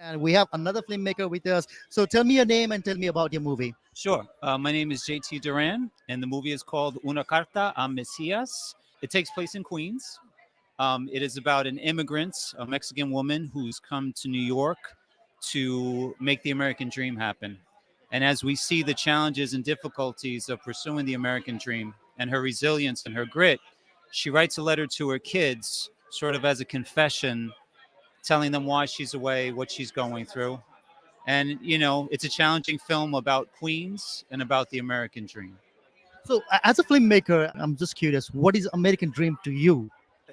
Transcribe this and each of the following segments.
And we have another filmmaker with us. So tell me your name and tell me about your movie. Sure. My name is JT Doran, and the movie is called Una Carta a Messias. It takes place in Queens. It is about an immigrant, a Mexican woman who's come to New York to make the American dream happen. And as we see the challenges and difficulties of pursuing the American dream and her resilience and her grit, she writes a letter to her kids, sort of as a confession, telling them why she's away, what she's going through. And, it's a challenging film about Queens and about the American dream. So as a filmmaker, I'm just curious, what is American dream to you?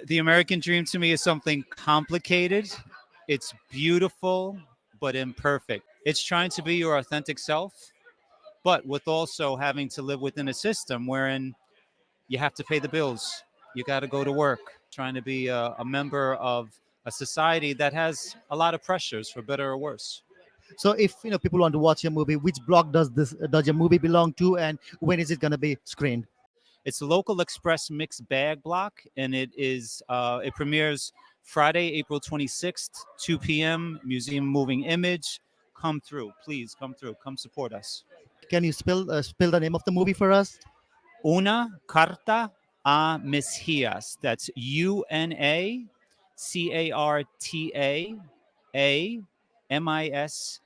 The American dream to me is something complicated. It's beautiful, but imperfect. It's trying to be your authentic self, but with also having to live within a system wherein you have to pay the bills. You got to go to work, trying to be a member of a society that has a lot of pressures, for better or worse. So if people want to watch your movie, which block does your movie belong to, and when is it going to be screened? It's the Local Express Mixed Bag Block, and it premieres Friday, April 26th, 2 p.m. Museum Moving Image. Come through, please come through. Come support us. Can you spell the name of the movie for us? Una Carta a Messias. That's UNACARTA AMISHIJAS.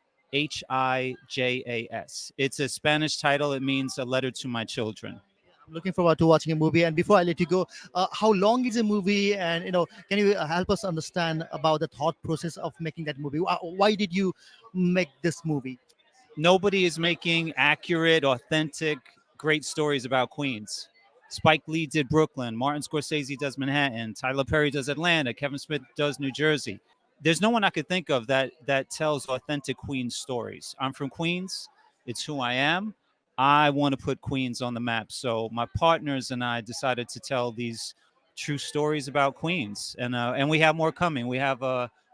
It's a Spanish title. It means a letter to my children. I'm looking forward to watching a movie. And before I let you go, how long is a movie? And can you help us understand about the thought process of making that movie? Why did you make this movie? Nobody is making accurate, authentic, great stories about Queens. Spike Lee did Brooklyn. Martin Scorsese does Manhattan. Tyler Perry does Atlanta. Kevin Smith does New Jersey. There's no one I could think of that tells authentic Queens stories. I'm from Queens. It's who I am. I want to put Queens on the map. So my partners and I decided to tell these true stories about Queens. And we have more coming. We have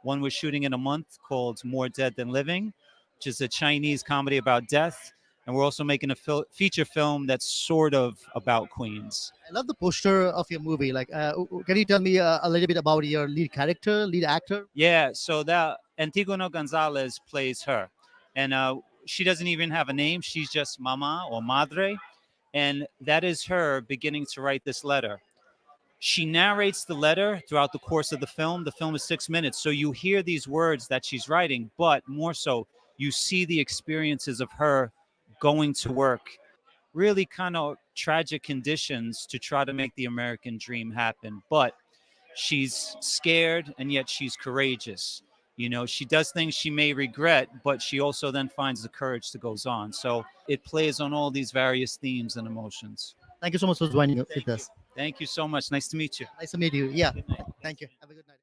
one we're shooting in a month called More Dead Than Living, which is a Chinese comedy about death. And we're also making a feature film that's sort of about Queens. I love the poster of your movie. Can you tell me a little bit about your lead actor? Yeah, so that Antigona Gonzalez plays her. And she doesn't even have a name. She's just Mama or Madre. And that is her beginning to write this letter. She narrates the letter throughout the course of the film. The film is 6 minutes. So you hear these words that she's writing, but more so, you see the experiences of her going to work, really kind of tragic conditions to try to make the American dream happen. But she's scared and yet she's courageous. She does things she may regret, but she also then finds the courage to goes on. So it plays on all these various themes and emotions. Thank you so much for joining with us. Thank you so much. Nice to meet you. Nice to meet you. Yeah. Thank you. Have a good night.